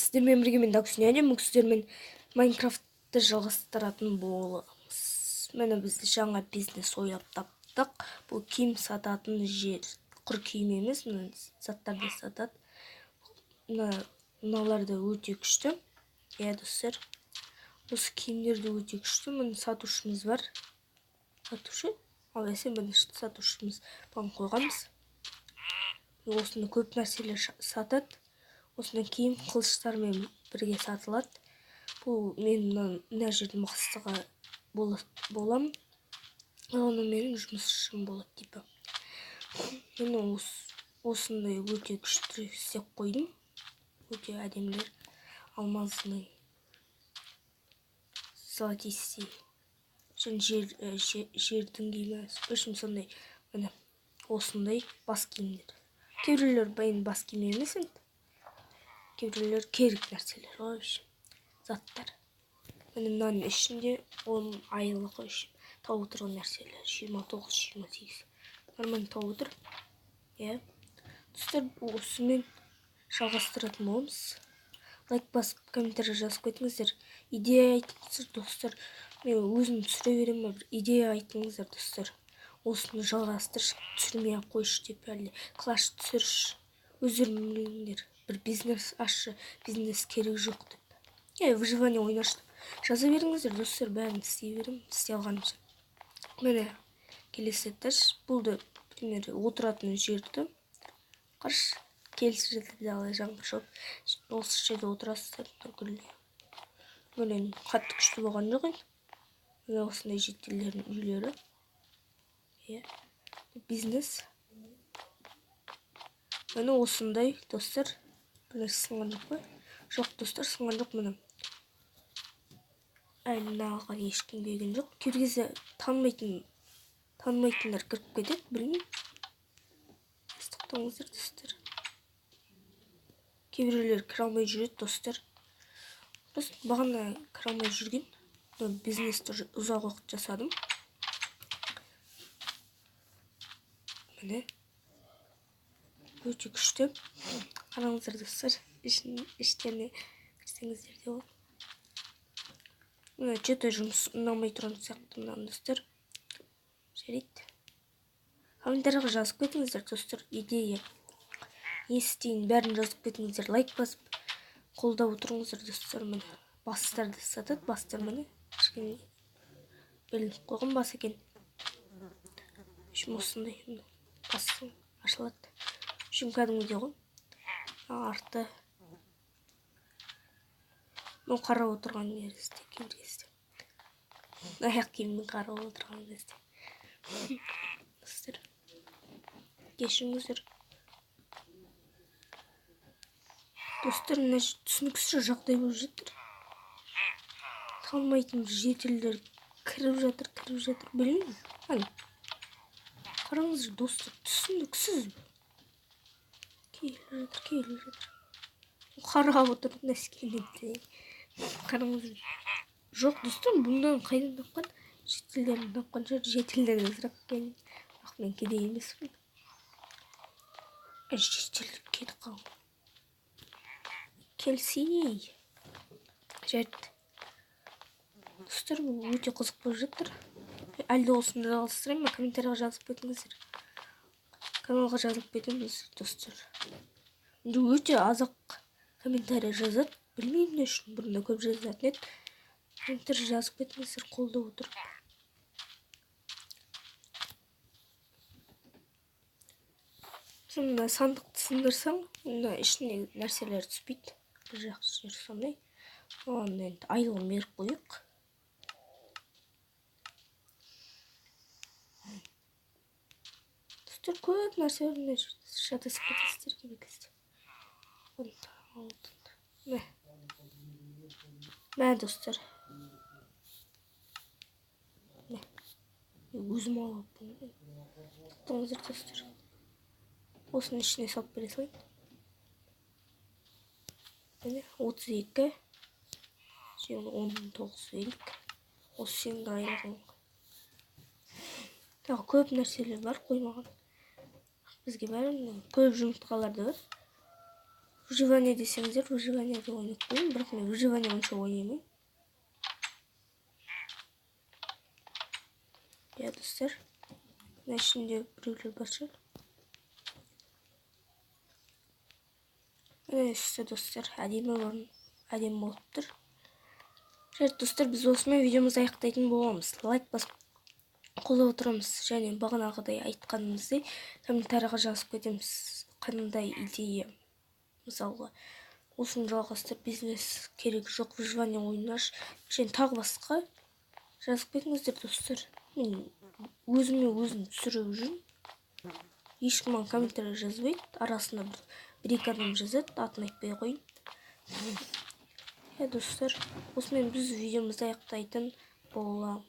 Сіздермен бірге мен Даксуняне, бүгін сіздермен Майнкрафтты жалғастыратын боламыз. Міне біз жаңа бизнес ойлап таптық. Бұл киім сататын жер. Құр киім емес, мына заттарды сатады. Мыналарды өте күшті. Иә, достар. Осы киімдерді өте күшті. Міне сатушымыз бар. Сатушы? Ал есе міне сатушымыз барын қойғанбыз. Осында көп нәрселер сатады. Осында киім қылыштармен бірге сатылады. Бұл мен мына жерде мақсатыға болам. Оны менің жұмысшым болады типа. Мен осындай өте күшті істеп қойдым. Өте әдемілер. Алмазный, золотистый. Жердің киімі. Үшім сондай. Міне осындай бас киімдер. Кейбіреулер бас киім емес енді. Кейбіреулер керек нәрселер, вообще заттар. Міне мынаның ішінде оның айлығы үшін тауып отырған нәрселер 29-28. Нормально тауып отыр. Иә. Достар, осымен жалғастыратын боламыз. Лайк басып, комментарий жазып кетіңіздер. Идея айтыңыздар, достар. Мен өзім түсіре беремін, бір идея айтыңыздар, достар. Осыны жалғастыршы, түсірмей қойшы деп, әлде клаш түсірші. Өздерің біліңдер. Bir biznes aşı, biznes керек жоқ деп. Выживание ойнаш. Жаза беріңіздер, достар, бәрін істей беремін, істей алғанымша. Міне, келесі этаж. Бұл да, пример, отыратын жерді. Қаршы, келесі жерде алай жаңбыр жауып. Осы жерде отырасыздар, гүлде. Міне, қатты күшті болған жоқ енді. Міне, осындай жеттелердің үйлері. Бизнес. Міне, осындай, достар. Бұлар сынған жоқ па? Жоқ, достар, сынған жоқ мұны. Әлі нағаға ешкім келген жоқ. Кейбір танымайтындар кіріп кетеді, білмеймін. Тоқтаңыздар, достар. Кейбіреулер кіре алмай жүреді, достар. Бағана кіре алмай жүрген. Бизнесті ұзақ уақыт жасадым. Міне. Өте күшті. Қараңыздар, достар. Іштеріне кірсеңіздер де ол. Мына жеті жұмыс ұнамай тұрған сияқты мынаны, достар. Жарайды. Комментарийға жазып кетіңіздер, достар. Идея. Не істейін, бәрін жазып кетіңіздер. Лайк басып, қолдап отырыңыздар, достар. Міне бастарды сатады, бастар міне. Кішкене белініп қойған бас екен. Үшім осындай басы ашылады. Үшім кәдімгідей ғой. Арты. Бұл қарап отырған кезде, кейбір кезде. Аяқ киіммен қарап отырған кезде. Достар, кешіріңіздер. Достар, мына түсініксіз жағдай болып жатыр. Танымайтын жетелдер кіріп жатыр. Білмеймін. Қараңыздар, достар, түсініксіз. Келіп жатыр. Қарап отыр, нәскенде. Қараңыздар. Жоқ, достар, бұндан қайдан тапқан? Жетелдерін тапқан жер, жетелдерін сұрақ келін. Ақ, мен кедей емеспін. Жетелдер кетіп қалың. Келсей. Жарайды. Достар, бұл өте қызық болып жатыр. Әлде осыны жалғастырайын ба? Комментарийға жазып кетіңіздер. Каналға жазып кетіңіз, достар. Өте азық комментарий жазады. Білмеймін не үшін, бұрында көп жазатын еді. Комментарий жазып кетіңіздер, қолдап отырып. Сонда сандықты сындырсаң, ішіне нәрселер түспейді. Бір жақсы жер сондай. Оған енді айлығын беріп қойық. Достар, көп нәрселер шатасып кетесіздер кебекізді. Мә, достар. Өзім алып бұны. Тоқтаңыздар, достар. Осының ішіне салып бере салайын. 32. 19 велик. Осы сенің айлығың. Тағы көп нәрселер бар қоймаған. Бізге бәрін көп жұмыртқалар да бар. Выживание десеңіздер, выживание деп ойнап қояйын, бірақ мен выживание онша ойнамаймын. Я, достар, мына ішінде біреулер бар шығар. Міне ішті, достар, әдемі болып тұр. Жарайды, достар, біз осымен видеомызды аяқтайтын боламыз. Лайк басып қолдап отырамыз, және бағанағыдай айтқанымыздай комментарийға жазып кетеміз, қандай идея, мысалға осыны жалғастырып бизнес керек жоқ, выживание ойнаш, және тағы басқа жазып кетіңіздер, достар. Мен өзіме өзім түсіріп жүрмін, ешкім маған комментарий жазбайды, арасында бір-екі адам жазады, атын айтпай қойын. Достар, осымен біз видеомызды аяқтайтын боламыз.